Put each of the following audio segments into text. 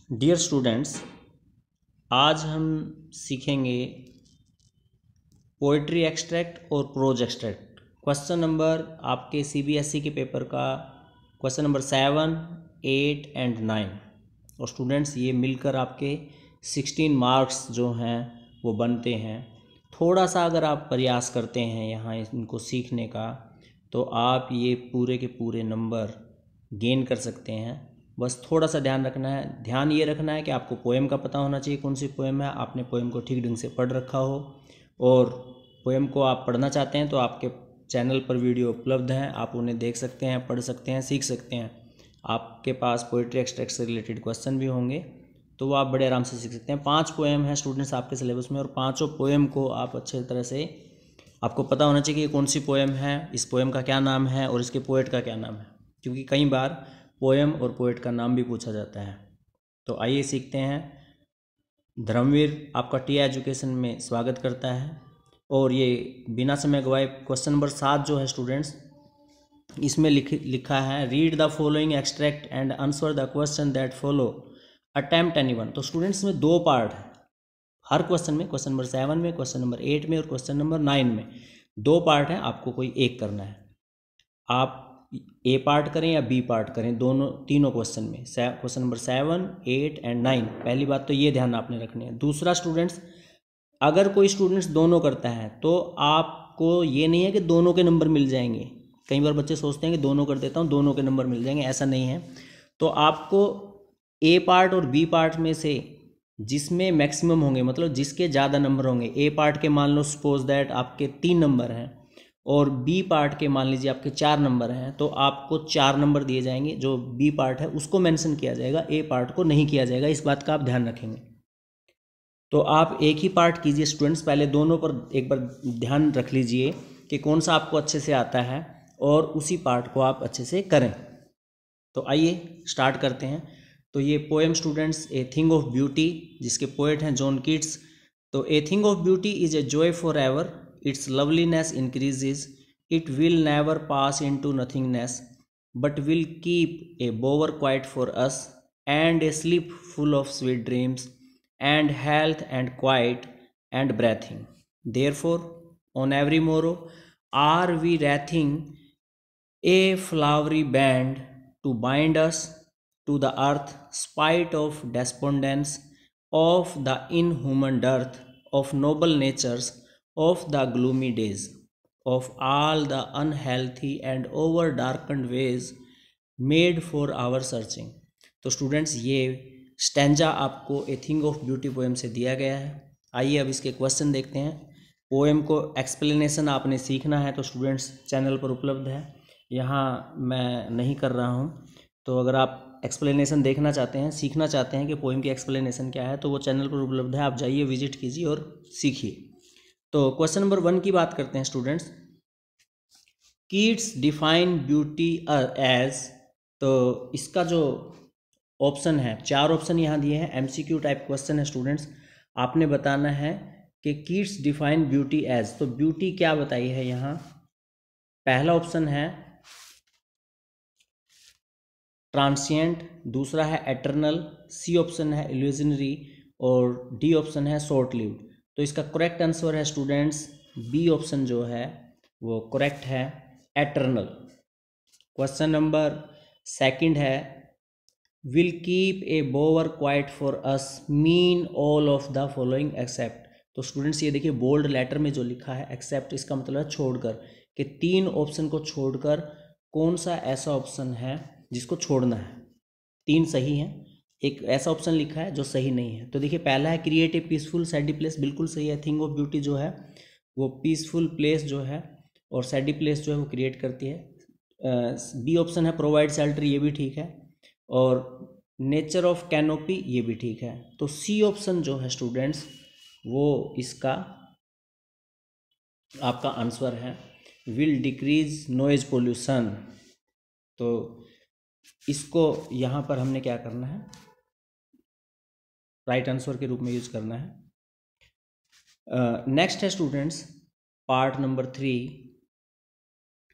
Dear students, आज हम सीखेंगे पोइट्री एक्सट्रैक्ट और प्रोज एक्सट्रैक्ट। क्वेश्चन नंबर आपके सीबीएसई के पेपर का क्वेश्चन नंबर 7, 8 एंड 9। और स्टूडेंट्स ये मिलकर आपके 16 मार्क्स जो हैं वो बनते हैं। थोड़ा सा अगर आप प्रयास करते हैं यहाँ इनको सीखने का तो आप ये पूरे के पूरे नंबर गेन कर सकते हैं। बस थोड़ा सा ध्यान रखना है, ध्यान ये रखना है कि आपको पोएम का पता होना चाहिए कौन सी पोएम है, आपने पोएम को ठीक ढंग से पढ़ रखा हो। और पोएम को आप पढ़ना चाहते हैं तो आपके चैनल पर वीडियो उपलब्ध हैं, आप उन्हें देख सकते हैं, पढ़ सकते हैं, सीख सकते हैं। आपके पास पोइट्री एक्सट्रैक्ट से रिलेटेड क्वेश्चन भी होंगे तो वो आप बड़े आराम से सीख सकते हैं। 5 पोएम हैं स्टूडेंट्स आपके सिलेबस में और पाँचों पोएम को आप अच्छे तरह से आपको पता होना चाहिए कि कौन सी पोएम है, इस पोएम का क्या नाम है और इसके पोएट का क्या नाम है, क्योंकि कई बार पोएम और पोएट का नाम भी पूछा जाता है। तो आइए सीखते हैं। धर्मवीर आपका टी एजुकेशन में स्वागत करता है। और ये बिना समय गवाए क्वेश्चन नंबर 7 जो है स्टूडेंट्स, इसमें लिखा है read the following extract and answer the question that follow, attempt anyone. तो स्टूडेंट्स में 2 पार्ट है हर क्वेश्चन में, क्वेश्चन नंबर 7 में, क्वेश्चन नंबर 8 में और क्वेश्चन नंबर 9 में 2 पार्ट हैं, आपको कोई एक करना है। आप ए पार्ट करें या बी पार्ट करें, दोनों तीनों क्वेश्चन में, क्वेश्चन नंबर 7, 8 एंड 9। पहली बात तो ये ध्यान आपने रखनी है। दूसरा स्टूडेंट्स, अगर कोई स्टूडेंट्स दोनों करता है तो आपको ये नहीं है कि दोनों के नंबर मिल जाएंगे। कई बार बच्चे सोचते हैं कि दोनों कर देता हूँ दोनों के नंबर मिल जाएंगे, ऐसा नहीं है। तो आपको ए पार्ट और बी पार्ट में से जिसमें मैक्सिमम होंगे, मतलब जिसके ज़्यादा नंबर होंगे, ए पार्ट के मान लो सपोज दैट आपके 3 नंबर हैं और बी पार्ट के मान लीजिए आपके 4 नंबर हैं, तो आपको 4 नंबर दिए जाएंगे। जो बी पार्ट है उसको मेंशन किया जाएगा, ए पार्ट को नहीं किया जाएगा, इस बात का आप ध्यान रखेंगे। तो आप एक ही पार्ट कीजिए स्टूडेंट्स, पहले दोनों पर एक बार ध्यान रख लीजिए कि कौन सा आपको अच्छे से आता है और उसी पार्ट को आप अच्छे से करें। तो आइए स्टार्ट करते हैं। तो ये poem students a thing of beauty, जिसके पोएट हैं जॉन कीट्स। तो a thing of beauty is a joy for ever, its loveliness increases, it will never pass into nothingness, but will keep a bower quiet for us, and a sleep full of sweet dreams, and health and quiet and breathing. Therefore, on every morrow are we wreathing a flowery band to bind us to the earth, spite of despondence, of the inhuman dearth of noble natures, of the gloomy days, of all the unhealthy and over darkened ways made for our searching. तो students ये stanza आपको ए thing of beauty poem से दिया गया है। आइए अब इसके क्वेश्चन देखते हैं। पोएम को एक्सप्लेनेशन आपने सीखना है तो स्टूडेंट्स चैनल पर उपलब्ध है, यहाँ मैं नहीं कर रहा हूँ। तो अगर आप एक्सप्लेनेशन देखना चाहते हैं, सीखना चाहते हैं कि पोएम की एक्सप्लेनेशन क्या है, तो वो चैनल पर उपलब्ध है, आप जाइए, विजिट कीजिए और सीखिए। तो क्वेश्चन नंबर 1 की बात करते हैं students. Keats define beauty as, तो इसका जो ऑप्शन है, 4 ऑप्शन यहाँ दिए हैं, एमसीक्यू टाइप क्वेश्चन है स्टूडेंट्स। आपने बताना है कि कीट्स डिफाइन ब्यूटी एज, तो ब्यूटी क्या बताई है यहाँ। पहला ऑप्शन है ट्रांसिएंट, दूसरा है एटर्नल, सी ऑप्शन है इल्यूजनरी और डी ऑप्शन है शॉर्ट लिव्ड। तो इसका करेक्ट आंसर है स्टूडेंट्स बी ऑप्शन जो है वो करेक्ट है, एटर्नल। क्वेश्चन नंबर 2 है will keep a bower quiet for us mean all of the following except। तो स्टूडेंट्स ये देखिए बोल्ड लेटर में जो लिखा है एक्सेप्ट, इसका मतलब है छोड़कर, कि 3 ऑप्शन को छोड़कर कौन सा ऐसा ऑप्शन है जिसको छोड़ना है। 3 सही हैं, एक ऐसा ऑप्शन लिखा है जो सही नहीं है। तो देखिए पहला है क्रिएट ए पीसफुल सैडी प्लेस, बिल्कुल सही है। थिंग ऑफ ब्यूटी जो है वो पीसफुल प्लेस जो है और सैडी प्लेस जो है वो क्रिएट करती है। बी ऑप्शन है प्रोवाइड शेल्टर, ये भी ठीक है, और नेचर ऑफ कैनोपी ये भी ठीक है। तो सी ऑप्शन जो है स्टूडेंट्स वो इसका आपका आंसर है, विल डिक्रीज नॉइज पोल्यूशन। तो इसको यहाँ पर हमने क्या करना है, राइट आंसर के रूप में यूज करना है। नेक्स्ट है students part number 3,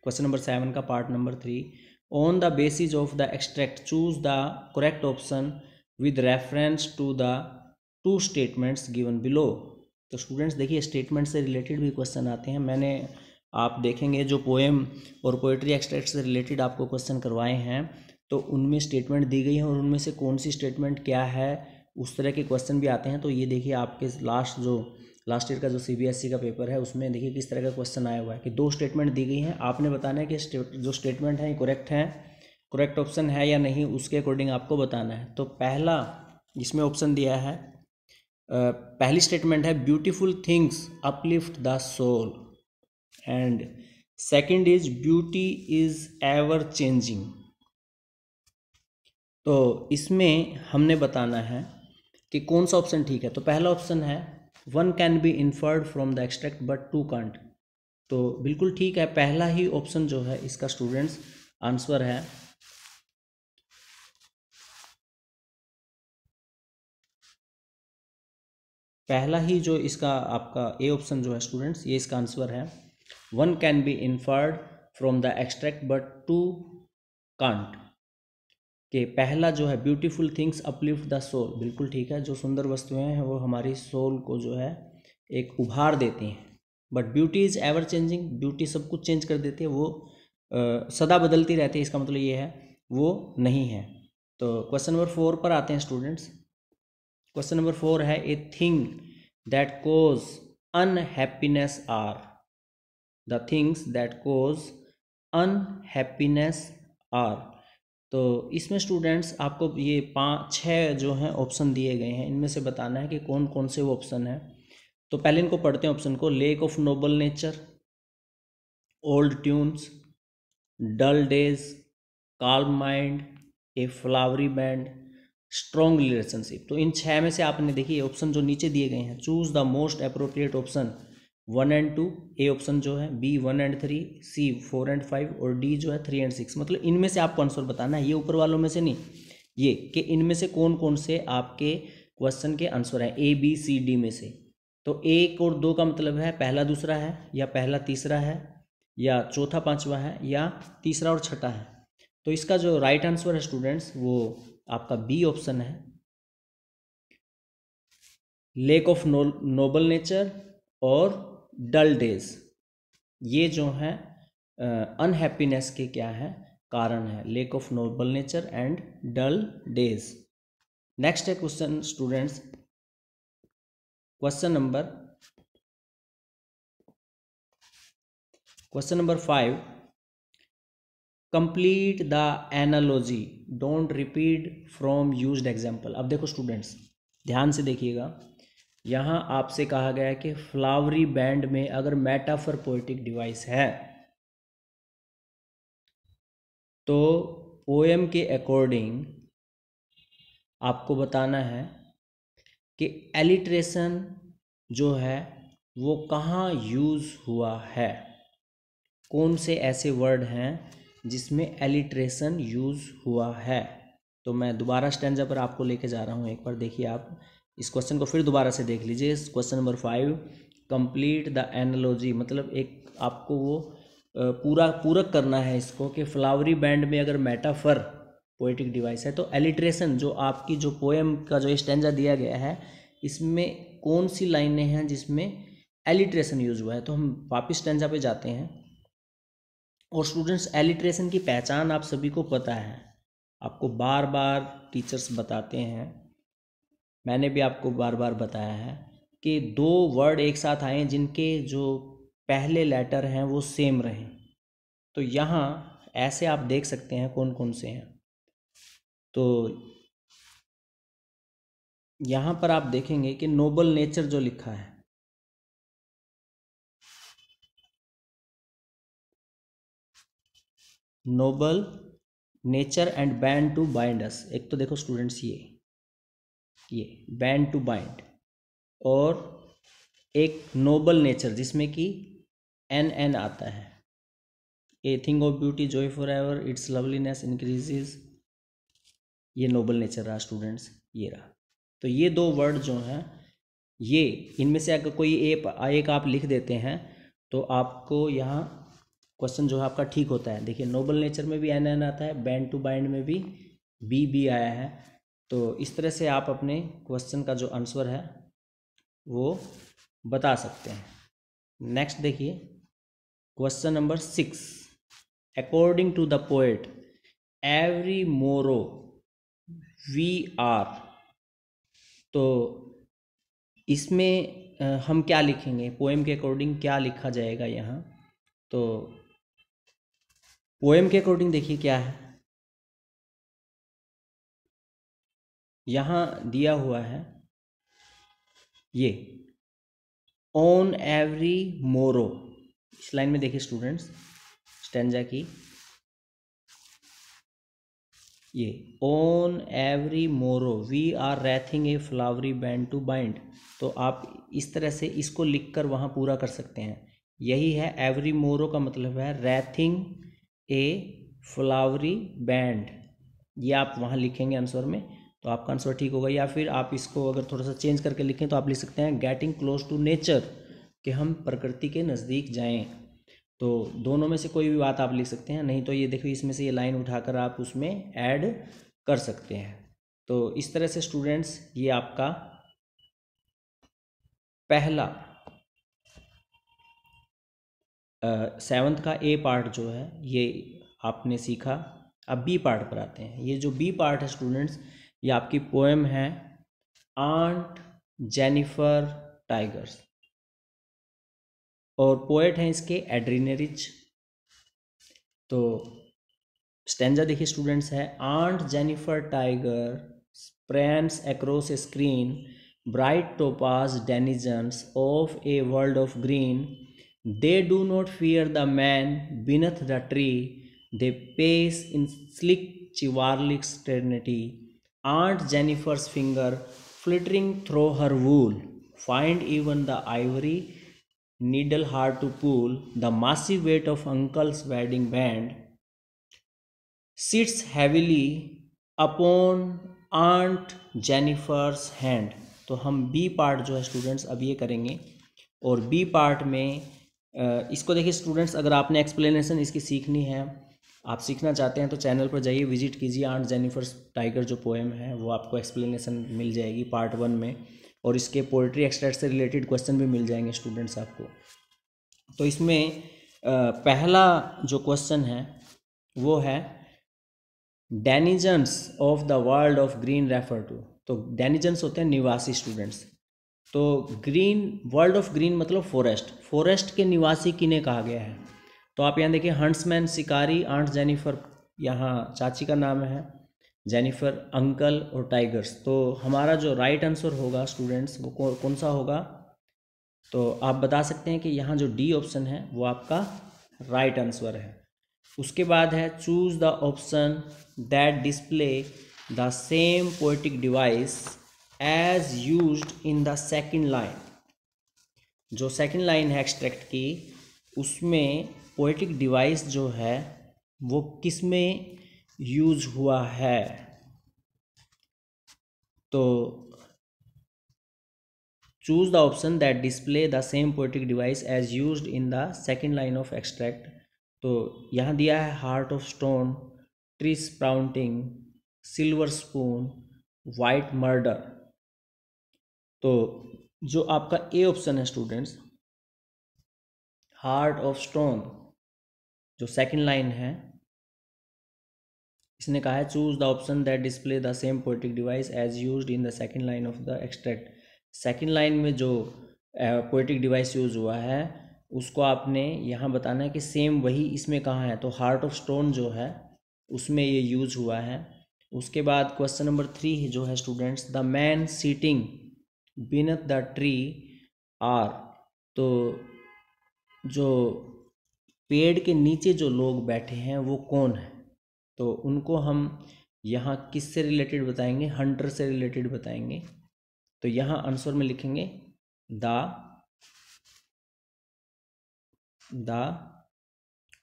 question number 7 का part number 3। On the basis of the extract, choose the correct option with reference to the two statements given below. तो स्टूडेंट्स देखिए स्टेटमेंट से रिलेटेड भी क्वेश्चन आते हैं। मैंने आप देखेंगे जो पोएम और पोएट्री एक्सट्रैक्ट से रिलेटेड आपको क्वेश्चन करवाए हैं तो उनमें स्टेटमेंट दी गई है और उनमें से कौन सी स्टेटमेंट क्या है उस तरह के क्वेश्चन भी आते हैं। तो ये देखिए आपके लास्ट ईयर का जो CBSE का पेपर है उसमें देखिए किस तरह का क्वेश्चन आया हुआ है कि 2 स्टेटमेंट दी गई हैं, आपने बताना है कि जो स्टेटमेंट है करेक्ट ऑप्शन है या नहीं, उसके अकॉर्डिंग आपको बताना है। तो पहला इसमें ऑप्शन दिया है, पहली स्टेटमेंट है beautiful things uplift the soul and second is beauty is ever changing. तो इसमें हमने बताना है कि कौन सा ऑप्शन ठीक है। तो पहला ऑप्शन है one can be inferred from the extract but two can't. तो बिल्कुल ठीक है, पहला ही ऑप्शन जो है इसका स्टूडेंट्स आंसर है। पहला ही जो इसका आपका ए ऑप्शन जो है स्टूडेंट्स ये इसका आंसर है, one can be inferred from the extract but two can't. कि पहला जो है beautiful things uplift the soul, बिल्कुल ठीक है, जो सुंदर वस्तुएं हैं वो हमारी सोल को जो है एक उभार देती हैं। But beauty is ever changing, beauty सब कुछ चेंज कर देती है, वो सदा बदलती रहती है, इसका मतलब ये है वो नहीं है। तो क्वेश्चन नंबर 4 पर आते हैं स्टूडेंट्स। क्वेश्चन नंबर 4 है a thing that cause unhappiness are, the things that cause unhappiness are. तो इसमें स्टूडेंट्स आपको ये 5-6 जो हैं ऑप्शन दिए गए हैं, इनमें से बताना है कि कौन कौन से वो ऑप्शन है। तो पहले इनको पढ़ते हैं ऑप्शन को। Lack of noble nature, old tunes, dull days, calm mind, a flowery band, strong relationship. तो इन 6 में से आपने देखिए ऑप्शन जो नीचे दिए गए हैं, choose the most appropriate option 1 and 2। A option जो है बी 1 and 3, सी 4 and 5 और डी जो है 3 and 6। मतलब इनमें से आपको आंसर बताना है, ये ऊपर वालों में से नहीं, ये कि इनमें से कौन कौन से आपके क्वेश्चन के आंसर हैं ए बी सी डी में से। तो 1 और 2 का मतलब है पहला दूसरा है, या पहला तीसरा है, या चौथा पांचवा है, या तीसरा और छठा है। तो इसका जो राइट आंसर है स्टूडेंट्स वो आपका बी ऑप्शन है, लेक ऑफ नोबल नेचर और डल डेज। ये जो है अनहैप्पीनेस के क्या है कारण है, lack of noble nature and dull days. Next है question students, question number 5, complete the analogy, don't repeat from used example. अब देखो स्टूडेंट्स ध्यान से देखिएगा, यहाँ आपसे कहा गया है कि फ्लावरी बैंड में अगर मेटाफर पोएटिक डिवाइस है तो पोएम के अकॉर्डिंग आपको बताना है कि एलिट्रेशन जो है वो कहाँ यूज़ हुआ है, कौन से ऐसे वर्ड हैं जिसमें एलिट्रेशन यूज़ हुआ है। तो मैं दोबारा स्टैंजा पर आपको लेके जा रहा हूँ, एक बार देखिए आप इस क्वेश्चन को फिर दोबारा से देख लीजिए। Question number 5, complete the analogy, मतलब एक आपको वो पूरक करना है इसको कि फ्लावरी बैंड में अगर मेटाफर पोएटिक डिवाइस है तो एलिट्रेशन जो आपकी जो पोएम का जो स्टैंजा दिया गया है इसमें कौन सी लाइनें हैं जिसमें एलिट्रेशन यूज हुआ है। तो हम वापिस स्टैंजा पे जाते हैं। और स्टूडेंट्स एलिट्रेशन की पहचान आप सभी को पता है, आपको बार बार टीचर्स बताते हैं, मैंने भी आपको बार बार बताया है कि 2 वर्ड एक साथ आए जिनके जो पहले लेटर हैं वो सेम रहें। तो यहाँ ऐसे आप देख सकते हैं कौन कौन से हैं। तो यहाँ पर आप देखेंगे कि नोबल नेचर जो लिखा है, noble nature and band to bind us. एक तो देखो स्टूडेंट्स ये बैंड टू बाइंड, और एक नोबल नेचर जिसमें कि एन आता है, a thing of beauty Joy for ever its loveliness increases, ये नोबल नेचर रहा स्टूडेंट्स, ये रहा। तो ये 2 वर्ड जो हैं ये इनमें से अगर कोई एक आप लिख देते हैं तो आपको यहाँ क्वेश्चन जो है आपका ठीक होता है। देखिए नोबल नेचर में भी एन आता है, बैंड टू बाइंड में भी बी आया है। तो इस तरह से आप अपने क्वेश्चन का जो आंसर है वो बता सकते हैं। नेक्स्ट देखिए question number 6। According to the poet every morrow we are, तो इसमें हम क्या लिखेंगे, पोएम के अकॉर्डिंग क्या लिखा जाएगा यहाँ। तो पोएम के अकॉर्डिंग देखिए क्या है, यहाँ दिया हुआ है ये ऑन एवरी मोरो। इस लाइन में देखिए स्टूडेंट्स, स्टैंजा की ये on every morrow we are wreathing a flowery band to bind. तो आप इस तरह से इसको लिखकर वहाँ पूरा कर सकते हैं। यही है एवरी मोरो का मतलब है रैथिंग ए फ्लावरी बैंड, ये आप वहाँ लिखेंगे आंसर में तो आपका आंसर ठीक होगा। या फिर आप इसको अगर थोड़ा सा चेंज करके लिखें तो आप लिख सकते हैं गेटिंग क्लोज टू नेचर, कि हम प्रकृति के नज़दीक जाएं। तो दोनों में से कोई भी बात आप लिख सकते हैं, नहीं तो ये देखिए इसमें से ये लाइन उठाकर आप उसमें ऐड कर सकते हैं। तो इस तरह से स्टूडेंट्स ये आपका पहला 7th का ए पार्ट जो है ये आपने सीखा। अब बी पार्ट पर आते हैं। ये जो बी पार्ट है स्टूडेंट्स, ये आपकी पोएम है आंट जेनिफर टाइगर्स, और पोएट हैं इसके एड्रीनरिच। तो स्टैंजा देखिए स्टूडेंट्स है aunt Jennifer tiger prance across a screen bright topaz denizens of a world of green, they do not fear the man beneath the tree, they pace in slick chivalric serenity, Aunt Jennifer's finger flittering through her wool find even the ivory needle hard to pull, the massive weight of uncle's wedding band sits heavily upon Aunt Jennifer's hand। तो हम B part जो है students अब ये करेंगे, और B part में इसको देखिए स्टूडेंट्स, अगर आपने एक्सप्लेनेशन इसकी सीखनी है, आप सीखना चाहते हैं तो चैनल पर जाइए, विजिट कीजिए। आंट जेनिफर टाइगर जो पोएम है वो आपको एक्सप्लेनेशन मिल जाएगी पार्ट 1 में, और इसके पोएट्री एक्सट्रैक्ट से रिलेटेड क्वेश्चन भी मिल जाएंगे स्टूडेंट्स आपको। तो इसमें पहला जो क्वेश्चन है वो है denizens of the world of green refer to. तो डेनिजन्स होते हैं निवासी स्टूडेंट्स। तो ग्रीन, वर्ल्ड ऑफ ग्रीन मतलब फॉरेस्ट, फॉरेस्ट के निवासी किन्हें कहा गया है। तो आप यहाँ देखिए हंट्समैन शिकारी, आंट जेनिफर यहाँ चाची का नाम है, जेनिफर अंकल, और टाइगर्स। तो हमारा जो राइट आंसर होगा स्टूडेंट्स वो कौन सा होगा, तो आप बता सकते हैं कि यहाँ जो डी ऑप्शन है वो आपका राइट आंसर है। उसके बाद है choose the option that display the same poetic device as used in the second line. जो सेकेंड लाइन है एक्सट्रैक्ट की, उसमें पोएटिक डिवाइस जो है वो किस में यूज हुआ है। तो choose the option that display the same poetic device as used in the second line of extract. तो यहाँ दिया है heart of stone, tree sprouting, silver spoon, white murder. तो जो आपका ए ऑप्शन है स्टूडेंट्स, हार्ट ऑफ स्टोन, जो second line है, इसने कहा है choose the option that display the same poetic device as used in the second line of the extract. Second line में जो पोएटिक डिवाइस यूज हुआ है उसको आपने यहाँ बताना है कि सेम वही इसमें कहाँ है। तो हार्ट ऑफ स्टोन जो है उसमें ये यूज हुआ है। उसके बाद क्वेश्चन नंबर 3 जो है students, the man sitting beneath the tree are. तो जो पेड़ के नीचे जो लोग बैठे हैं वो कौन है, तो उनको हम यहाँ किस से रिलेटेड बताएंगे, हंटर से रिलेटेड बताएंगे। तो यहाँ आंसर में लिखेंगे द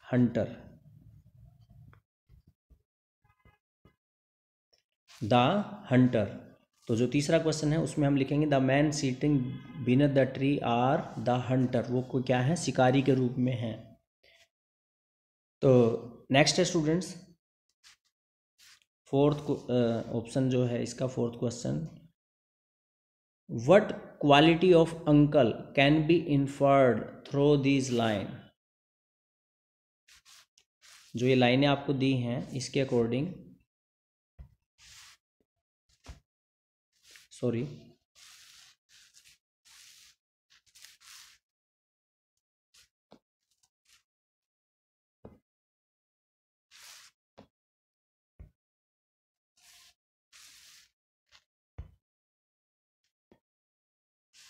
हंटर, द हंटर। तो जो तीसरा क्वेश्चन है उसमें हम लिखेंगे the man sitting beneath the tree are the hunter, वो क्या है, शिकारी के रूप में है। तो नेक्स्ट है स्टूडेंट्स फोर्थ ऑप्शन जो है इसका, fourth question, what quality of uncle can be inferred through this line. जो ये लाइनें आपको दी हैं इसके according, sorry,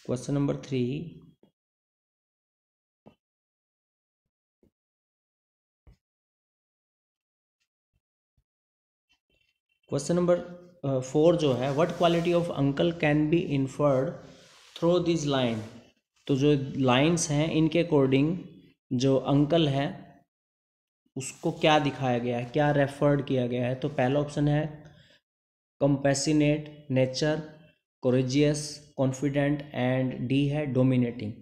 question number 3, question number 4 जो है, what quality of uncle can be inferred through this line. तो जो लाइंस हैं इनके अकॉर्डिंग जो अंकल है उसको क्या दिखाया गया है, क्या रेफर्ड किया गया है। तो पहला ऑप्शन है compassionate, nature, courageous, confident, and D है डोमिनेटिंग।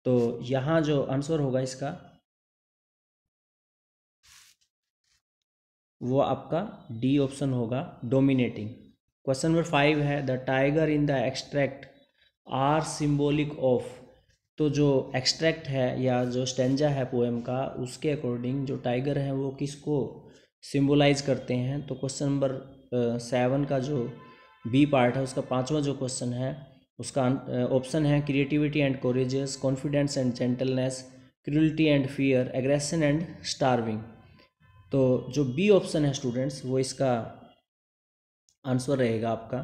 तो यहाँ जो आंसर होगा इसका वो आपका डी ऑप्शन होगा, डोमिनेटिंग। क्वेश्चन नंबर 5 है, the tiger in the extract are symbolic of. तो जो एक्सट्रैक्ट है या जो स्टेंजा है पोएम का, उसके अकॉर्डिंग जो टाइगर है वो किसको सिंबलाइज करते हैं। तो क्वेश्चन नंबर 7 का जो बी पार्ट है उसका पांचवा जो क्वेश्चन है उसका ऑप्शन है creativity and courageous, confidence and gentleness, cruelty and fear, aggression and starving. तो जो बी ऑप्शन है स्टूडेंट्स वो इसका आंसर रहेगा आपका।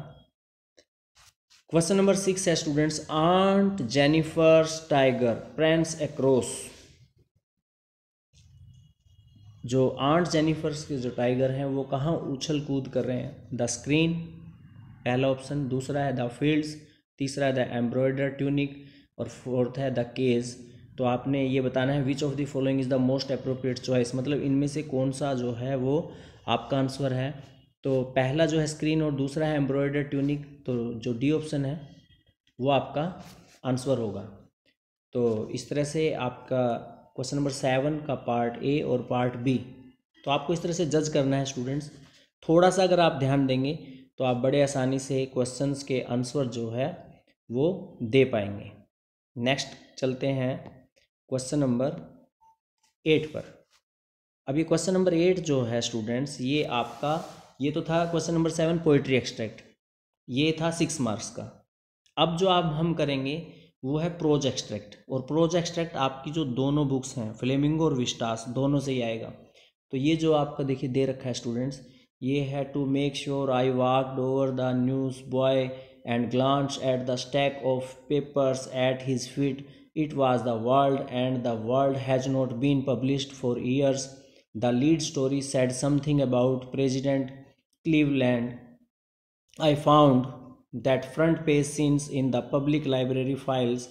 क्वेश्चन नंबर 6 है students, aunt Jennifer's tiger प्रेंस across. जो आंट जेनिफर्स के जो टाइगर हैं वो कहाँ उछल कूद कर रहे हैं। द स्क्रीन पहला ऑप्शन, दूसरा है द फील्ड्स, तीसरा है द एम्ब्रॉयडर ट्यूनिक, और फोर्थ है द केज। तो आपने ये बताना है which of the following is the most appropriate choice, मतलब इनमें से कौन सा जो है वो आपका आंसर है। तो पहला जो है स्क्रीन और दूसरा है एम्ब्रॉयडर ट्यूनिक, तो जो डी ऑप्शन है वो आपका आंसर होगा। तो इस तरह से आपका क्वेश्चन नंबर 7 का पार्ट ए और पार्ट बी, तो आपको इस तरह से जज करना है स्टूडेंट्स। थोड़ा सा अगर आप ध्यान देंगे तो आप बड़े आसानी से क्वेश्चंस के आंसर जो है वो दे पाएंगे। नेक्स्ट चलते हैं क्वेश्चन नंबर 8 पर। अभी क्वेश्चन नंबर 8 जो है स्टूडेंट्स, ये आपका, ये तो था क्वेश्चन नंबर 7 पोइट्री एक्सट्रैक्ट, ये था 6 मार्क्स का। अब जो आप हम करेंगे वो है प्रोज एक्सट्रैक्ट, और प्रोज एक्सट्रैक्ट आपकी जो दोनों बुक्स हैं फ्लेमिंगो और विस्टास दोनों से ही आएगा। तो ये जो आपका देखिए दे रखा है स्टूडेंट्स, ये है to make sure I walked over the news boy and glance at the stack of papers at his feet, it was the world and the world has not been published for years, the lead story said something about President Cleveland, I found that front page scenes in the public library files,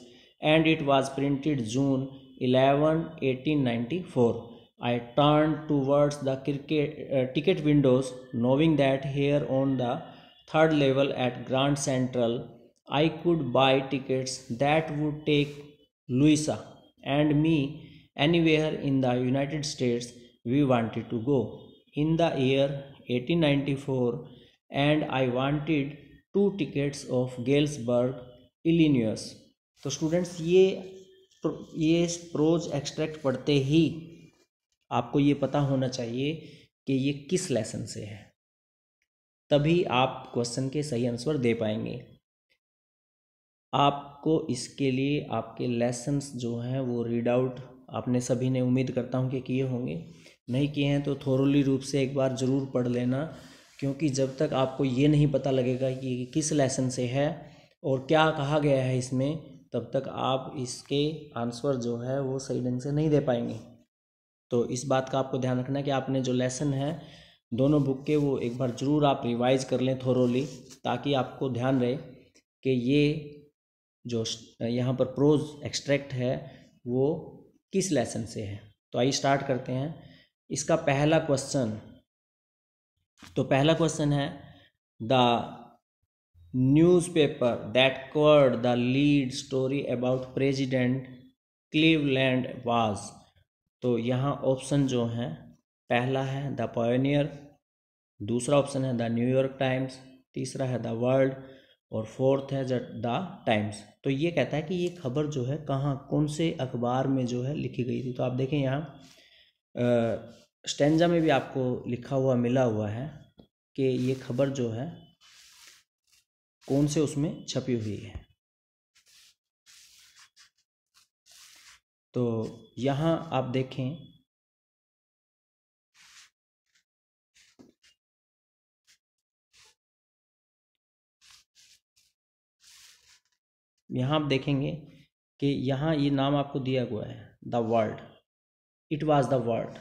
and it was printed June 11, 1894. I turned towards the ticket windows, knowing that here on the third level at Grand Central, I could buy tickets that would take Louisa and me anywhere in the United States we wanted to go. In the year 1894, and I wanted 2 tickets of Galesburg, Illinois। तो students ये pros extract पढ़ते ही आपको ये पता होना चाहिए कि ये किस लेसन से है, तभी आप क्वेश्चन के सही आंसर दे पाएंगे। आपको इसके लिए आपके लेसन्स जो हैं वो रीड आउट आपने सभी ने उम्मीद करता हूँ कि किए होंगे। नहीं किए हैं तो थोरोली रूप से एक बार ज़रूर पढ़ लेना, क्योंकि जब तक आपको ये नहीं पता लगेगा कि किस लेसन से है और क्या कहा गया है इसमें, तब तक आप इसके आंसर जो है वो सही ढंग से नहीं दे पाएंगे। तो इस बात का आपको ध्यान रखना है कि आपने जो लेसन है दोनों बुक के वो एक बार ज़रूर आप रिवाइज कर लें थोरोली, ताकि आपको ध्यान रहे कि ये जो यहाँ पर प्रोज एक्सट्रैक्ट है वो किस लेसन से है। तो आइए स्टार्ट करते हैं इसका पहला क्वेश्चन। तो पहला क्वेश्चन है, the newspaper that covered the lead story about President Cleveland was. तो यहाँ ऑप्शन जो हैं, पहला है द पायोनियर, दूसरा ऑप्शन है द न्यूयॉर्क टाइम्स, तीसरा है द वर्ल्ड और फोर्थ है द टाइम्स। तो ये कहता है कि ये खबर जो है कहाँ, कौन से अखबार में जो है लिखी गई थी। तो आप देखें यहाँ स्टेंजा में भी आपको लिखा हुआ मिला हुआ है कि ये खबर जो है कौन से उसमें छपी हुई है। तो यहाँ आप देखें यहाँ आप देखेंगे कि यहाँ ये नाम आपको दिया हुआ है the world, it was the world,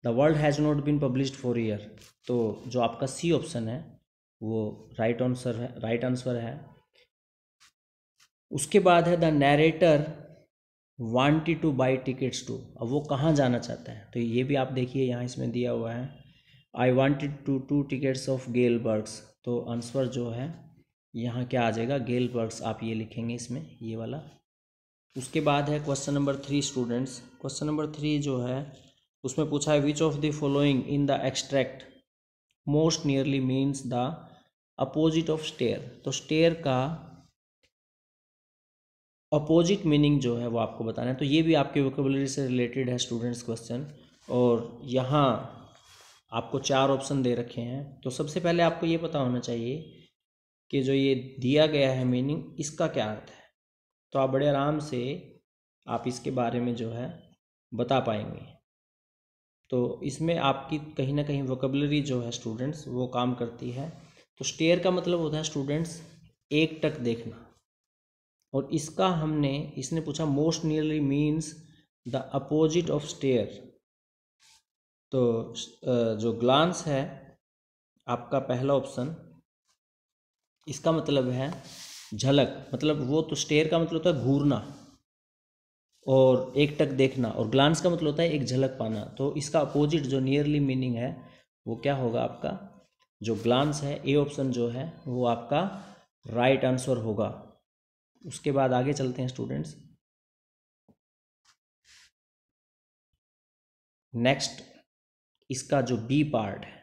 the world has not been published for year. तो जो आपका सी ऑप्शन है वो राइट आंसर है। उसके बाद है the narrator wanted to buy tickets to. अब वो कहाँ जाना चाहता है, तो ये भी आप देखिए यहाँ इसमें दिया हुआ है I wanted to tickets of Gelbergs. तो आंसर जो है यहाँ क्या आ जाएगा, गेलबर्ग्स आप ये लिखेंगे इसमें, ये वाला। उसके बाद है question number 3 students. Question number 3 जो है उसमें पूछा है which of the following in the extract most nearly means the opposite of stare. तो स्टेयर का अपोजिट मीनिंग जो है वो आपको बताना है। तो ये भी आपके वोकेबुलरी से रिलेटेड है स्टूडेंट्स क्वेश्चन, और यहाँ आपको 4 ऑप्शन दे रखे हैं। तो सबसे पहले आपको ये पता होना चाहिए कि जो ये दिया गया है मीनिंग, इसका क्या अर्थ है। तो आप बड़े आराम से आप इसके बारे में जो है बता पाएंगे। तो इसमें आपकी कहीं ना कहीं वोकेबुलरी जो है स्टूडेंट्स वो काम करती है। तो स्टेयर का मतलब होता है स्टूडेंट्स एकटक देखना, और इसका इसने पूछा most nearly means the opposite of stare. तो जो ग्लांस है आपका पहला ऑप्शन, इसका मतलब है झलक, मतलब वो तो स्टेयर का मतलब होता है घूरना और एकटक देखना, और ग्लांस का मतलब होता है एक झलक पाना। तो इसका अपोजिट जो नियरली मीनिंग है वो क्या होगा, आपका जो ग्लांस है, ए ऑप्शन जो है वो आपका राइट आंसर होगा। उसके बाद आगे चलते हैं स्टूडेंट्स। नेक्स्ट इसका जो बी पार्ट है,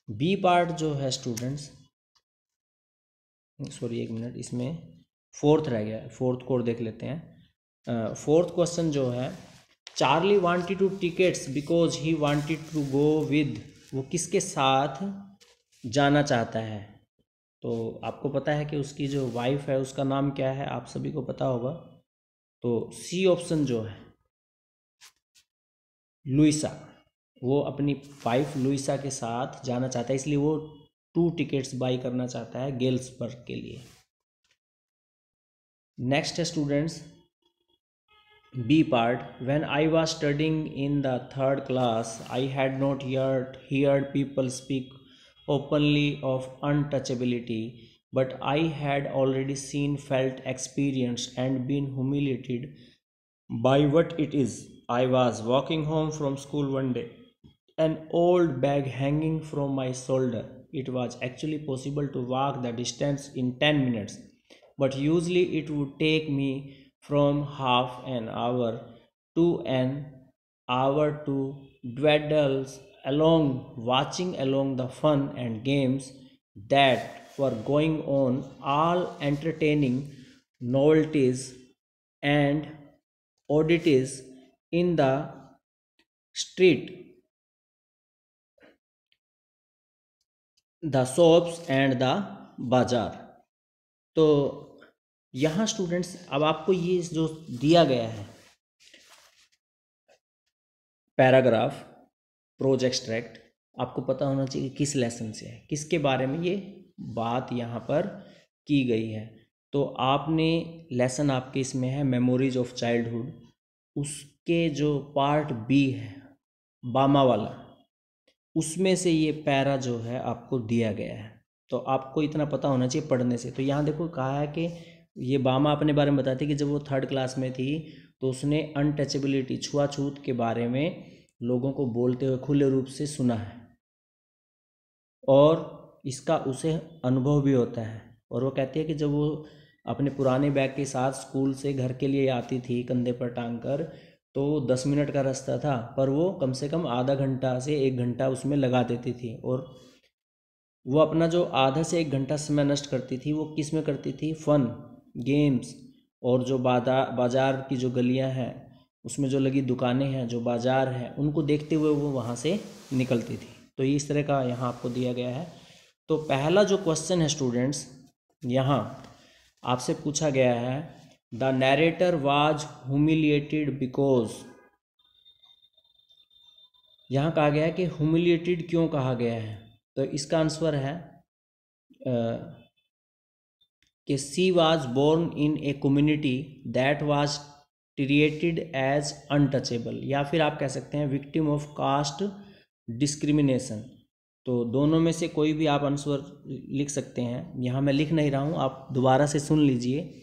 बी पार्ट जो है स्टूडेंट्स, सॉरी एक मिनट, इसमें फोर्थ रह गया है, फोर्थ को और देख लेते हैं। फोर्थ क्वेश्चन जो है Charlie wanted to tickets because he wanted to go with, वो किसके साथ जाना चाहता है। तो आपको पता है कि उसकी जो वाइफ है उसका नाम क्या है, आप सभी को पता होगा। तो सी ऑप्शन जो है लुइसा, वो अपनी वाइफ लुइसा के साथ जाना चाहता है, इसलिए वो 2 टिकट्स बाई करना चाहता है गेल्सबर्ग के लिए। नेक्स्ट है students B part, when I was studying in the 3rd class I had not heard people speak openly of untouchability, but I had already seen, felt, experienced, and been humiliated by what it is. I was walking home from school one day, an old bag hanging from my shoulder. It was actually possible to walk the distance in 10 minutes, but usually it would take me from half an hour to an hour to dawdle along, watching along the fun and games that were going on, all entertaining novelties and oddities in the street, the shops and the बाजार। तो यहाँ students अब आपको ये जो दिया गया है पैराग्राफ प्रोज एक्सट्रैक्ट, आपको पता होना चाहिए किस लेसन से है, किसके बारे में ये बात यहाँ पर की गई है। तो आपने लेसन आपके इसमें है मेमोरीज ऑफ चाइल्डहुड, उसके जो पार्ट बी है बामा वाला, उसमें से ये पैरा जो है आपको दिया गया है। तो आपको इतना पता होना चाहिए पढ़ने से। तो यहाँ देखो कहा है कि ये बामा अपने बारे में बताती है कि जब वो 3rd क्लास में थी तो उसने अनटचेबिलिटी, छुआछूत के बारे में लोगों को बोलते हुए खुले रूप से सुना है, और इसका उसे अनुभव भी होता है। और वो कहती है कि जब वो अपने पुराने बैग के साथ स्कूल से घर के लिए आती थी कंधे पर टांग कर, तो 10 मिनट का रास्ता था, पर वो कम से कम आधा घंटा से 1 घंटा उसमें लगा देती थी। और वो अपना जो आधा से 1 घंटा समय नष्ट करती थी वो किस में करती थी? फन, गेम्स, और जो बाजार की जो गलियां हैं उसमें जो लगी दुकानें हैं, जो बाजार हैं, उनको देखते हुए वो वहाँ से निकलती थी। तो ये इस तरह का यहाँ आपको दिया गया है। तो पहला जो क्वेश्चन है स्टूडेंट्स, यहाँ आपसे पूछा गया है, the narrator was humiliated because, यहाँ कहा गया है कि ह्यूमिलिएटेड क्यों कहा गया है। तो इसका आंसर है कि she was born in a community that was treated as untouchable, या फिर आप कह सकते हैं विक्टिम ऑफ कास्ट डिस्क्रिमिनेशन। तो दोनों में से कोई भी आप आंसर लिख सकते हैं। यहाँ मैं लिख नहीं रहा हूँ, आप दोबारा से सुन लीजिए।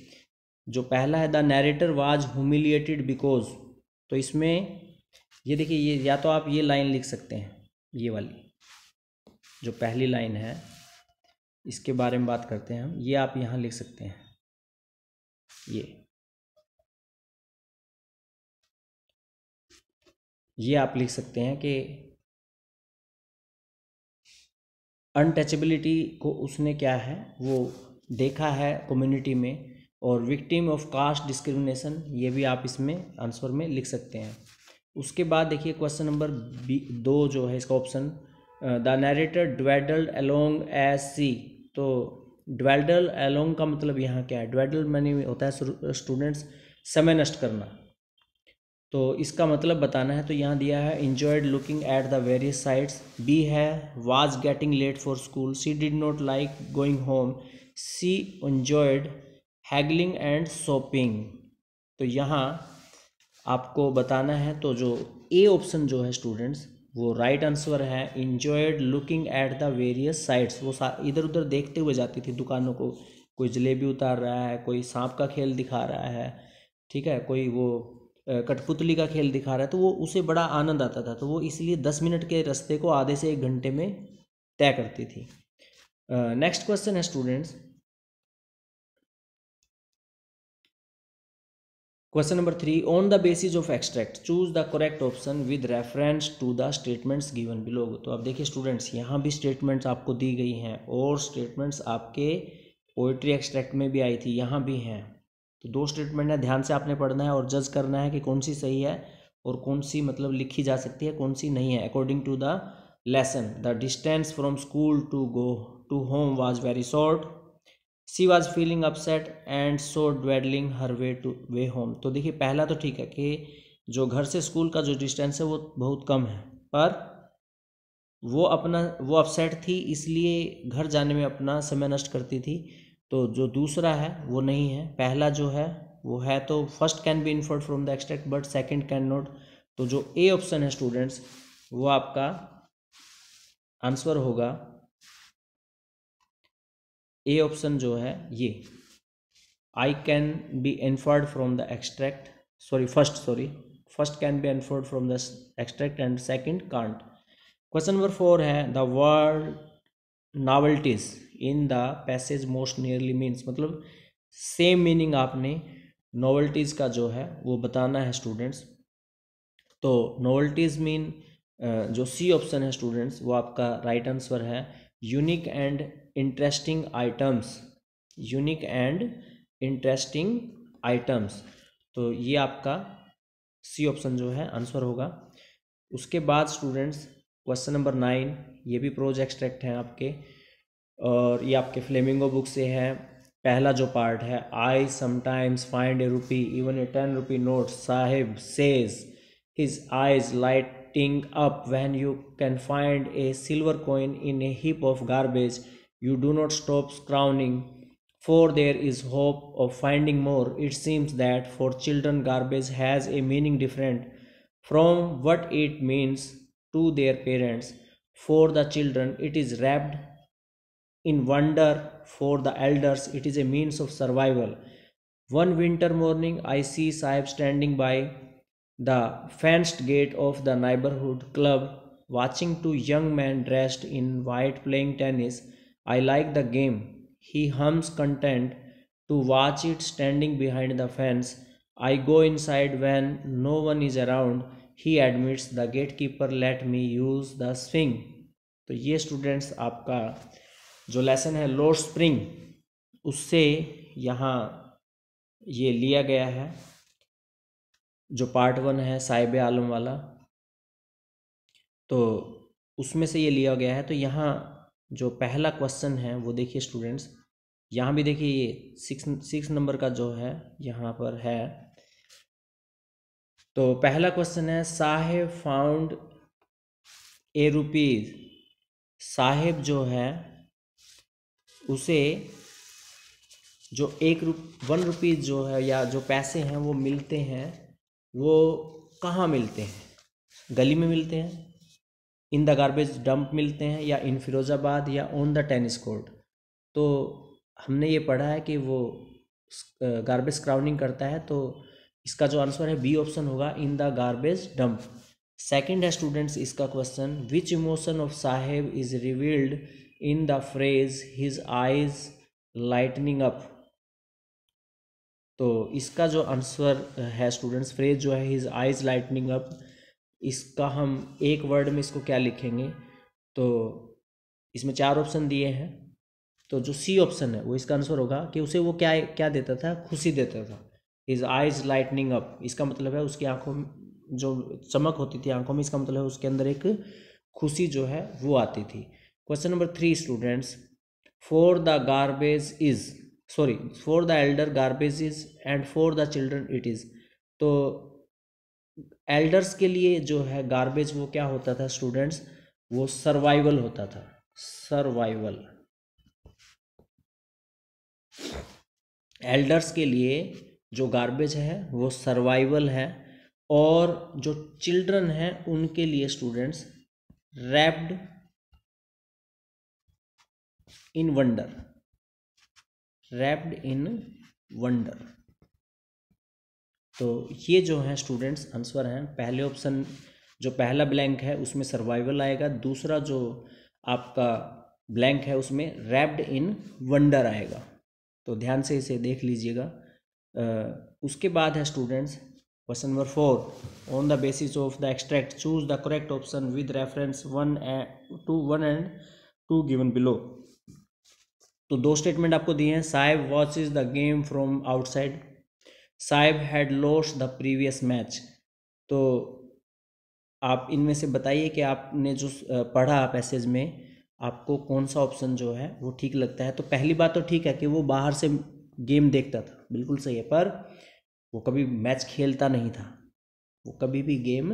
जो पहला है the narrator was humiliated because, तो इसमें ये देखिए, ये या तो आप ये लाइन लिख सकते हैं, ये वाली जो पहली लाइन है इसके बारे में बात करते हैं हम, ये आप यहाँ लिख सकते हैं। ये आप लिख सकते हैं कि अनटचेबिलिटी को उसने क्या है वो देखा है कम्युनिटी में, और विक्टिम ऑफ कास्ट डिस्क्रिमिनेशन ये भी आप इसमें आंसर में लिख सकते हैं। उसके बाद देखिए क्वेश्चन नंबर 2 जो है इसका option, the narrator dawdled along as she. तो ड्वेडल अलोंग का मतलब यहाँ क्या है? ड्वेडल माने होता है स्टूडेंट्स समय नष्ट करना। तो इसका मतलब बताना है। तो यहाँ दिया है enjoyed looking at the various sights. B है was getting late for school. C did not like going home. C enjoyed haggling and shopping. तो यहाँ आपको बताना है। तो जो ए ऑप्शन जो है स्टूडेंट्स वो राइट आंसर है, enjoyed looking at the various sites. वो इधर उधर देखते हुए जाती थी दुकानों को, कोई जलेबी उतार रहा है, कोई सांप का खेल दिखा रहा है, ठीक है, कोई वो कठपुतली का खेल दिखा रहा है, तो वो उसे बड़ा आनंद आता था। तो वो इसलिए 10 मिनट के रास्ते को आधे से 1 घंटे में तय करती थी। नेक्स्ट क्वेश्चन है students, question number 3, on the basis of extract choose the correct option with reference to the statements given below. तो अब देखिए स्टूडेंट्स, यहाँ भी स्टेटमेंट्स आपको दी गई हैं और स्टेटमेंट्स आपके पोएट्री एक्सट्रैक्ट में भी आई थी, यहाँ भी हैं। तो 2 स्टेटमेंट है, ध्यान से आपने पढ़ना है और जज करना है कि कौन सी सही है और कौन सी मतलब लिखी जा सकती है, कौन सी नहीं है according to the lesson. The distance from school to go to home was very short. C was feeling upset and so dawdling her way home. तो देखिए पहला तो ठीक है कि जो घर से स्कूल का जो डिस्टेंस है वो बहुत कम है, पर वो अपसेट थी इसलिए घर जाने में अपना समय नष्ट करती थी। तो जो दूसरा है वो नहीं है, पहला जो है वो है। तो first can be inferred from the extract but second can not. तो जो ए ऑप्शन है स्टूडेंट्स वो आपका आंसर होगा। ए ऑप्शन जो है ये, I can be inferred from the extract, first can be inferred from the extract and second can't. Question number 4 है the word novelties in the passage most nearly means, मतलब same meaning आपने novelties का जो है वो बताना है students. तो नॉवेल्टीज मीन जो सी ऑप्शन है स्टूडेंट्स वो आपका राइट आंसर है, unique and interesting items. Unique and interesting items, तो ये आपका सी ऑप्शन जो है आंसर होगा। उसके बाद स्टूडेंट्स क्वेश्चन नंबर 9, ये भी प्रोज एक्सट्रैक्ट हैं आपके और ये आपके फ्लेमिंगो बुक से है। पहला जो पार्ट है, I sometimes find A rupee even a 10 rupee note, Sahib says his eyes lighting up when you can find a silver coin in a heap of garbage. You do not stop scrambling, for there is hope of finding more. It seems that for children garbage has a meaning different from what it means to their parents. For the children it is wrapped in wonder, for the elders it is a means of survival. One winter morning I see Sahib standing by the fenced gate of the neighborhood club, watching 2 young men dressed in white playing tennis. I like the game, he hums, content to watch it standing behind the fence. I go inside when no one is around. He admits the gatekeeper let me use the swing. तो ये students आपका जो lesson है Lord spring, उससे यहाँ ये लिया गया है, जो पार्ट 1 है साहिब आलम वाला, तो उसमें से ये लिया गया है। तो यहाँ जो पहला क्वेश्चन है वो देखिए स्टूडेंट्स, यहाँ भी देखिए ये 6 नंबर का जो है यहाँ पर है। तो पहला क्वेश्चन है साहेब फाउंड ए रुपीज। साहेब जो है उसे जो 1 रुपीज़ जो है या जो पैसे हैं वो मिलते हैं, वो कहाँ मिलते हैं? गली में मिलते हैं, इन द गार्बेज डंप मिलते हैं, या इन फिरोज़ाबाद, या ऑन द टेनिस कोर्ट। तो हमने ये पढ़ा है कि वो गार्बेज क्राउनिंग करता है, तो इसका जो आंसर है बी ऑप्शन होगा, in the garbage dump. Second है स्टूडेंट्स इसका question, which emotion of Saheb is revealed in the phrase his eyes lightning up. तो इसका जो आंसर है स्टूडेंट्स, फ्रेज जो है हिज आइज लाइटनिंग अप, इसका हम एक वर्ड में इसको क्या लिखेंगे? तो इसमें 4 ऑप्शन दिए हैं, तो जो सी ऑप्शन है वो इसका आंसर होगा कि उसे वो क्या क्या देता था? खुशी देता था। हिज आइज लाइटनिंग अप, इसका मतलब है उसकी आंखों में जो चमक होती थी आंखों में, इसका मतलब है उसके अंदर एक खुशी जो है वो आती थी। Question number 3 students, for the garbage is, sorry, for the Elder garbage is and for the children it is. तो एल्डर्स के लिए जो है गार्बेज वो क्या होता था स्टूडेंट्स? वो सर्वाइवल होता था, सर्वाइवल। एल्डर्स के लिए जो गार्बेज है वो सर्वाइवल है, और जो चिल्ड्रन हैं उनके लिए students wrapped in wonder, wrapped in wonder. तो ये जो है स्टूडेंट्स आंसर हैं। पहले ऑप्शन जो पहला ब्लैंक है उसमें सर्वाइवल आएगा, दूसरा जो आपका ब्लैंक है उसमें रैप्ड इन वंडर आएगा। तो ध्यान से इसे देख लीजिएगा। उसके बाद है students question number 4, on the basis of the extract choose the correct option with reference 1 and 2 given below. तो 2 स्टेटमेंट आपको दिए हैं, Sahib watches the game from outside, Sahib had lost the previous match. तो आप इनमें से बताइए कि आपने जो पढ़ा पैसेज में आपको कौन सा ऑप्शन जो है वो ठीक लगता है। तो पहली बात तो ठीक है कि वो बाहर से गेम देखता था, बिल्कुल सही है, पर वो कभी मैच खेलता नहीं था, वो कभी भी गेम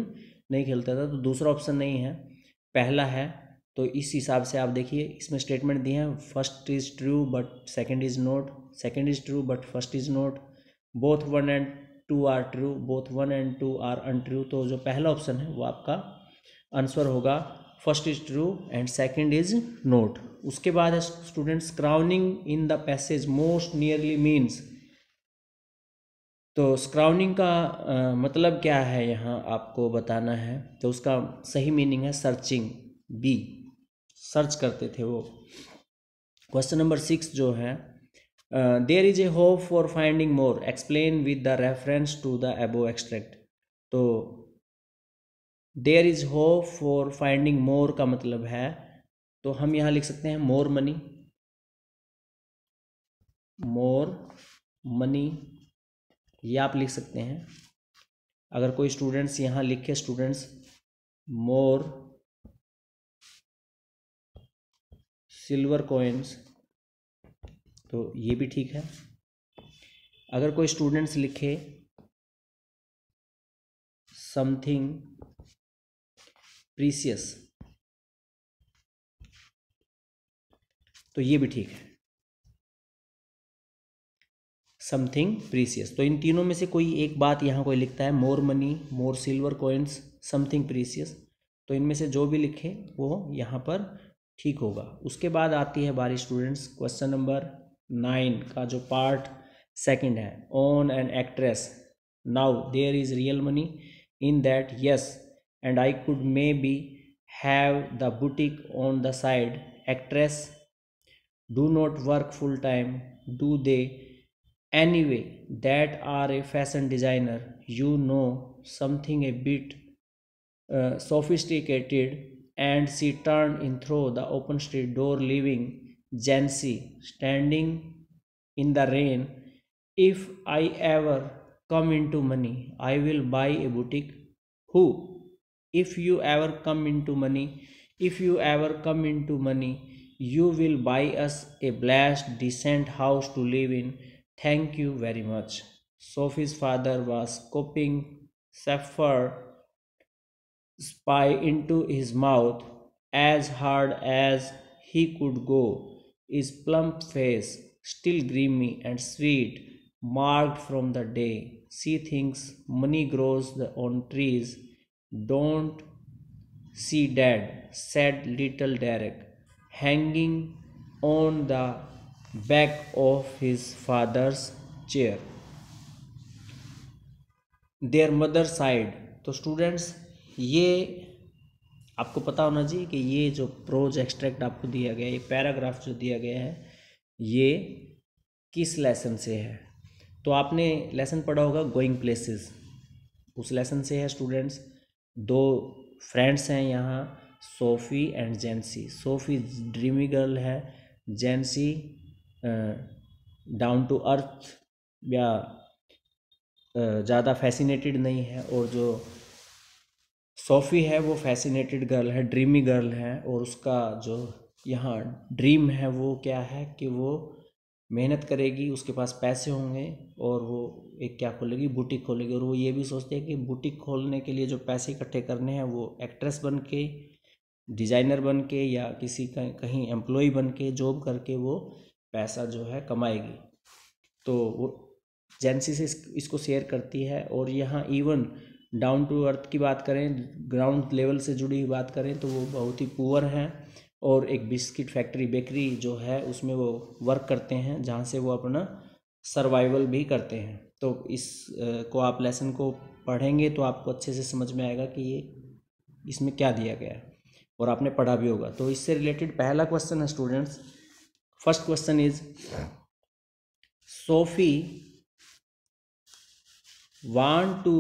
नहीं खेलता था। तो दूसरा ऑप्शन नहीं है, पहला है। तो इस हिसाब से आप देखिए इसमें स्टेटमेंट दिए हैं, first is true but second is not, second is true but first is not, both 1 and 2 are true, both 1 and 2 are untrue. तो जो पहला ऑप्शन है वो आपका आंसर होगा, first is true and second is not. उसके बाद है students, scrounging in the passage most nearly means. तो स्क्राउनिंग का मतलब क्या है यहाँ आपको बताना है। तो उसका सही मीनिंग है सर्चिंग, बी, सर्च करते थे वो। क्वेश्चन नंबर 6 जो है, there is a hope for finding more, explain with the reference to the above extract. तो there is hope for finding more का मतलब है, तो हम यहाँ लिख सकते हैं मोर मनी, मोर मनी, ये आप लिख सकते हैं। अगर कोई स्टूडेंट्स यहाँ लिखे स्टूडेंट्स मोर सिल्वर कॉइन्स, तो ये भी ठीक है। अगर कोई स्टूडेंट्स लिखे समथिंग प्रीसियस, तो ये भी ठीक है, समथिंग प्रीसियस। तो इन तीनों में से कोई एक बात यहाँ कोई लिखता है, मोर मनी, मोर सिल्वर कॉइन्स, समथिंग प्रीसियस, तो इनमें से जो भी लिखे वो यहाँ पर ठीक होगा। उसके बाद आती है बारी स्टूडेंट्स क्वेश्चन नंबर 9 का जो पार्ट 2 है, on an actress now there is real money in that yes and I could maybe have the boutique on the side, actress do not work full time, do they anyway that are a fashion designer, you know something a bit sophisticated. And she turned in through the open street door, leaving Jancy standing in the rain. If I ever come into money, I will buy a boutique. Who? If you ever come into money, if you ever come into money, you will buy us a blessed, decent house to live in. Thank you very much. Sophie's father was coping Sapphire spy into his mouth as hard as he could go, his plump face still grimy and sweet, marked from the day. She thinks money grows on trees. Don't see, Dad, said little Derek, hanging on the back of his father's chair. There mother side. तो students, ये आपको पता होना चाहिए कि ये जो pros extract आपको दिया गया है, ये पैराग्राफ जो दिया गया है, ये किस लेसन से है। तो आपने लेसन पढ़ा होगा गोइंग प्लेसेस, उस लेसन से है स्टूडेंट्स। दो फ्रेंड्स हैं यहाँ, SoFi and जेंसी। SoFi dreamy girl है, जेंसी डाउन टू अर्थ या ज़्यादा फैसिनेटेड नहीं है, और जो सोफ़ी है वो फैसिनेटेड गर्ल है, ड्रीमी गर्ल है। और उसका जो यहाँ ड्रीम है वो क्या है कि वो मेहनत करेगी, उसके पास पैसे होंगे और वो एक क्या खोलेगी, बुटीक खोलेगी। और वो ये भी सोचते हैं कि बुटीक खोलने के लिए जो पैसे इकट्ठे करने हैं वो एक्ट्रेस बन के, डिज़ाइनर बन के या किसी का कहीं एम्प्लॉय बन के जॉब करके वो पैसा जो है कमाएगी। तो वो जेंसी से इसको शेयर करती है। और यहाँ इवन डाउन टू अर्थ की बात करें, ग्राउंड लेवल से जुड़ी हुई बात करें, तो वो बहुत ही पुअर हैं और एक बिस्किट फैक्ट्री, बेकरी जो है उसमें वो वर्क करते हैं, जहाँ से वो अपना सर्वाइवल भी करते हैं। तो इस को आप लेसन को पढ़ेंगे तो आपको अच्छे से समझ में आएगा कि ये इसमें क्या दिया गया है, और आपने पढ़ा भी होगा। तो इससे रिलेटेड पहला क्वेश्चन है students, first question is SoFi want to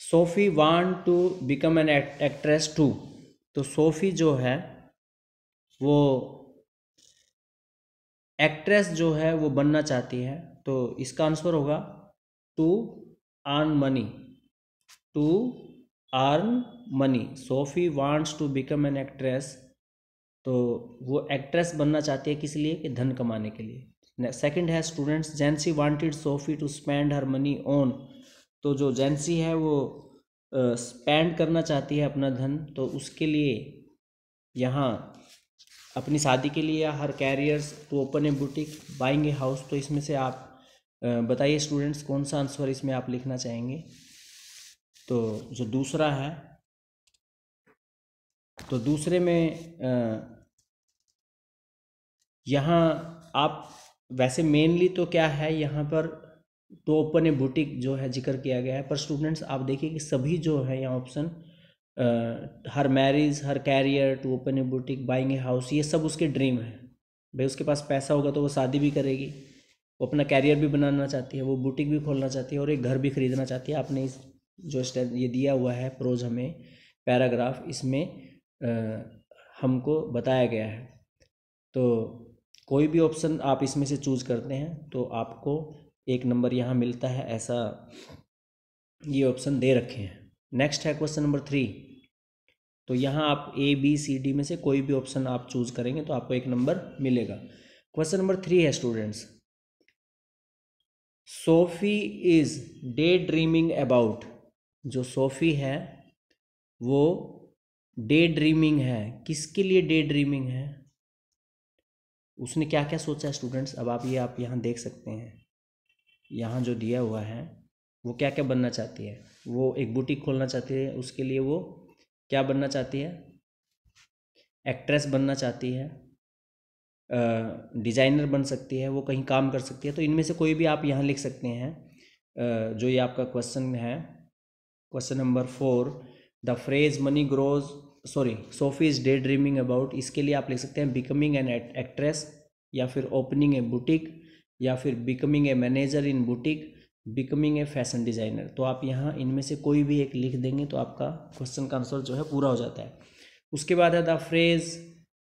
Sophie want to become an actress too। तो सोफ़ी जो है वो एक्ट्रेस जो है वो बनना चाहती है। तो इसका आंसर होगा to earn money, to earn money. Sophie wants to become an actress, तो वो एक्ट्रेस बनना चाहती है किस लिए, कि धन कमाने के लिए। सेकंड है students, Jansie wanted Sophie to spend her money on. तो जो जेंसी है वो स्पेंड करना चाहती है अपना धन, तो उसके लिए यहाँ अपनी शादी के लिए या her careers to open a boutique, buying a house. तो इसमें से आप बताइए स्टूडेंट्स कौन सा आंसर इसमें आप लिखना चाहेंगे। तो जो दूसरा है, तो दूसरे में यहाँ आप वैसे मेनली तो क्या है यहाँ पर, तो ओपन ए बुटीक जो है जिक्र किया गया है। पर स्टूडेंट्स आप देखिए कि सभी जो है यहाँ option, her marriage, her career, to open a boutique, buying a house, ये सब उसके ड्रीम है। भाई उसके पास पैसा होगा तो वो शादी भी करेगी, वो अपना कैरियर भी बनाना चाहती है, वो बुटीक भी खोलना चाहती है और एक घर भी खरीदना चाहती है। आपने इस जो ये दिया हुआ है प्रोज हमें पैराग्राफ, इसमें हमको बताया गया है। तो कोई भी ऑप्शन आप इसमें से चूज करते हैं तो आपको एक नंबर यहाँ मिलता है, ऐसा ये ऑप्शन दे रखे हैं। नेक्स्ट है क्वेश्चन नंबर 3। तो यहाँ आप A, B, C, D में से कोई भी ऑप्शन आप चूज करेंगे तो आपको एक नंबर मिलेगा। क्वेश्चन नंबर 3 है students, SoFi is day dreaming about. जो सोफ़ी है वो डे ड्रीमिंग है, किसके लिए डे ड्रीमिंग है, उसने क्या क्या सोचा है स्टूडेंट्स। अब आप यहाँ देख सकते हैं, यहाँ जो दिया हुआ है वो क्या क्या बनना चाहती है। वो एक बुटीक खोलना चाहती है, उसके लिए वो क्या बनना चाहती है, एक्ट्रेस बनना चाहती है, डिज़ाइनर बन सकती है, वो कहीं काम कर सकती है। तो इनमें से कोई भी आप यहाँ लिख सकते हैं। जो ये आपका क्वेश्चन है, question number 4, the phrase money grows Sophie is day dreaming about, इसके लिए आप लिख सकते हैं बिकमिंग एन एक्ट्रेस, या फिर ओपनिंग ए बुटीक, या फिर becoming a manager in boutique, becoming a fashion designer. तो आप यहाँ इनमें से कोई भी एक लिख देंगे तो आपका क्वेश्चन का आंसर जो है पूरा हो जाता है। उसके बाद है the phrase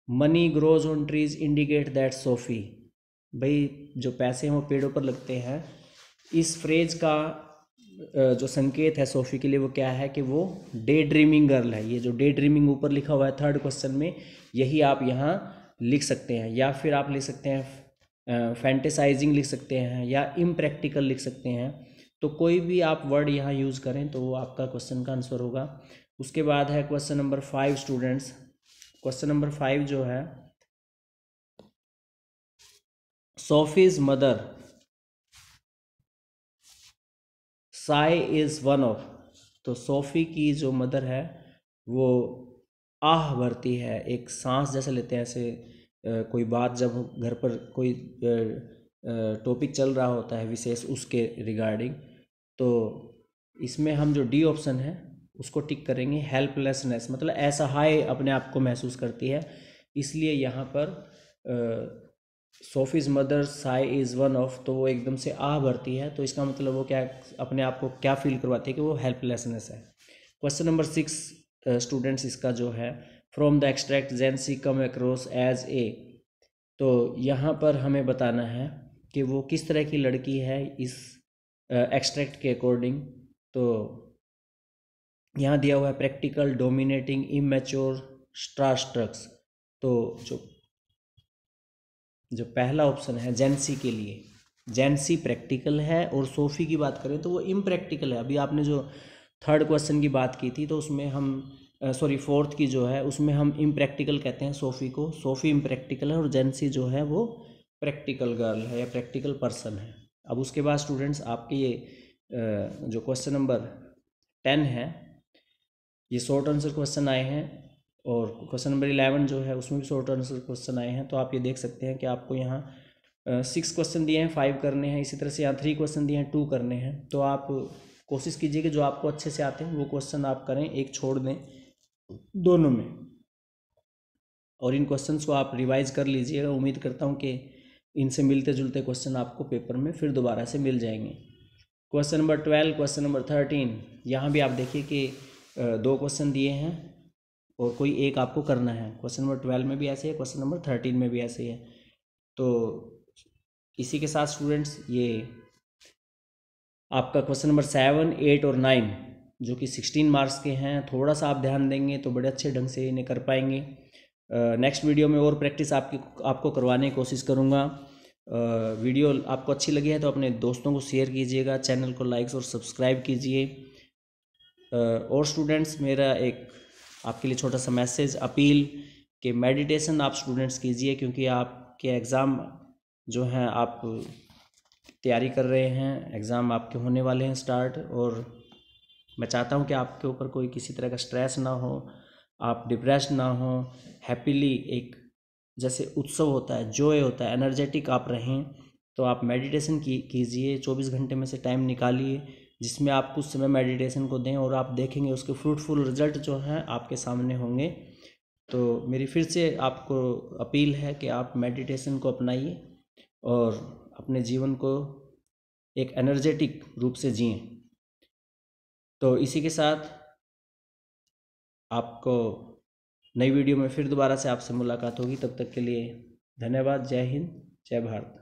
money grows on trees indicate that Sophie, भाई जो पैसे हैं वो पेड़ों पर लगते हैं, इस फ्रेज का जो संकेत है सोफ़ी के लिए वो क्या है कि वो डे ड्रीमिंग गर्ल है। ये जो डे ड्रीमिंग ऊपर लिखा हुआ है थर्ड क्वेश्चन में, यही आप यहाँ लिख सकते हैं, या फिर आप लिख सकते हैं फैंटेसाइजिंग लिख सकते हैं, या इम्प्रैक्टिकल लिख सकते हैं। तो कोई भी आप वर्ड यहाँ यूज़ करें तो वो आपका क्वेश्चन का आंसर होगा। उसके बाद है question number 5 students. Question number 5 जो है, Sophie's mother sigh is one of, तो सोफ़ी की जो मदर है वो आह भरती है, एक सांस जैसे लेते हैं ऐसे, कोई बात जब घर पर कोई टॉपिक चल रहा होता है विशेष उसके रिगार्डिंग, तो इसमें हम जो डी ऑप्शन है उसको टिक करेंगे। हेल्पलेसनेस मतलब असहाय अपने आप को महसूस करती है, इसलिए यहाँ पर Sophie's mother sigh is one of, तो वो एकदम से आह भरती है, तो इसका मतलब वो क्या अपने आप को क्या फील करवाती है कि वो हेल्पलेसनेस है। क्वेश्चन नंबर 6 स्टूडेंट्स, इसका जो है from the extract Jansie come across as a, तो यहाँ पर हमें बताना है कि वो किस तरह की लड़की है इस एक्सट्रैक्ट के अकॉर्डिंग। तो यहाँ दिया हुआ है प्रैक्टिकल, डोमिनेटिंग, इमेच्योर, स्टारस्ट्रक्स। तो जो पहला ऑप्शन है जेंसी के लिए, जेंसी प्रैक्टिकल है, और सोफ़ी की बात करें तो वो इम्प्रैक्टिकल है। अभी आपने जो थर्ड क्वेश्चन की बात की थी तो उसमें हम फोर्थ की जो है उसमें हम इम्प्रैक्टिकल कहते हैं सोफ़ी को, सोफ़ी इम्प्रैक्टिकल है, और जेंसी जो है वो प्रैक्टिकल गर्ल है या प्रैक्टिकल पर्सन है। अब उसके बाद स्टूडेंट्स आपके ये जो क्वेश्चन नंबर 10 है, ये शॉर्ट आंसर क्वेश्चन आए हैं, और क्वेश्चन नंबर 11 जो है उसमें भी शॉर्ट आंसर क्वेश्चन आए हैं। तो आप ये देख सकते हैं कि आपको यहाँ 6 क्वेश्चन दिए हैं, 5 करने हैं, इसी तरह से यहाँ 3 क्वेश्चन दिए हैं, 2 करने हैं। तो आप कोशिश कीजिए कि जो आपको अच्छे से आते हैं वो क्वेश्चन आप करें, एक छोड़ दें दोनों में, और इन क्वेश्चंस को आप रिवाइज कर लीजिएगा। उम्मीद करता हूँ कि इनसे मिलते जुलते क्वेश्चन आपको पेपर में फिर दोबारा से मिल जाएंगे। क्वेश्चन नंबर 12, क्वेश्चन नंबर 13, यहाँ भी आप देखिए कि 2 क्वेश्चन दिए हैं और कोई एक आपको करना है। क्वेश्चन नंबर 12 में भी ऐसे है, क्वेश्चन नंबर 13 में भी ऐसे है। तो इसी के साथ स्टूडेंट्स ये आपका क्वेश्चन नंबर 7, 8 और 9 जो कि 16 मार्क्स के हैं, थोड़ा सा आप ध्यान देंगे तो बड़े अच्छे ढंग से इन्हें कर पाएंगे। नेक्स्ट वीडियो में और प्रैक्टिस आपको करवाने की कोशिश करूँगा। वीडियो आपको अच्छी लगी है तो अपने दोस्तों को शेयर कीजिएगा, चैनल को लाइक और सब्सक्राइब कीजिए। और स्टूडेंट्स मेरा एक आपके लिए छोटा सा मैसेज, अपील कि मेडिटेशन आप स्टूडेंट्स कीजिए, क्योंकि आपके एग्ज़ाम जो हैं आप तैयारी कर रहे हैं, एग्ज़ाम आपके होने वाले हैं स्टार्ट, और मैं चाहता हूं कि आपके ऊपर कोई किसी तरह का स्ट्रेस ना हो, आप डिप्रेस्ड ना हो, हैप्पीली एक जैसे उत्सव होता है, जॉय होता है, एनर्जेटिक आप रहें। तो आप मेडिटेशन कीजिए, 24 घंटे में से टाइम निकालिए जिसमें आप कुछ समय मेडिटेशन को दें, और आप देखेंगे उसके फ्रूटफुल रिजल्ट जो हैं आपके सामने होंगे। तो मेरी फिर से आपको अपील है कि आप मेडिटेशन को अपनाइए और अपने जीवन को एक एनर्जेटिक रूप से जिएं। तो इसी के साथ आपको नई वीडियो में फिर दोबारा से आपसे मुलाकात होगी। तब तक के लिए धन्यवाद। जय हिंद, जय भारत।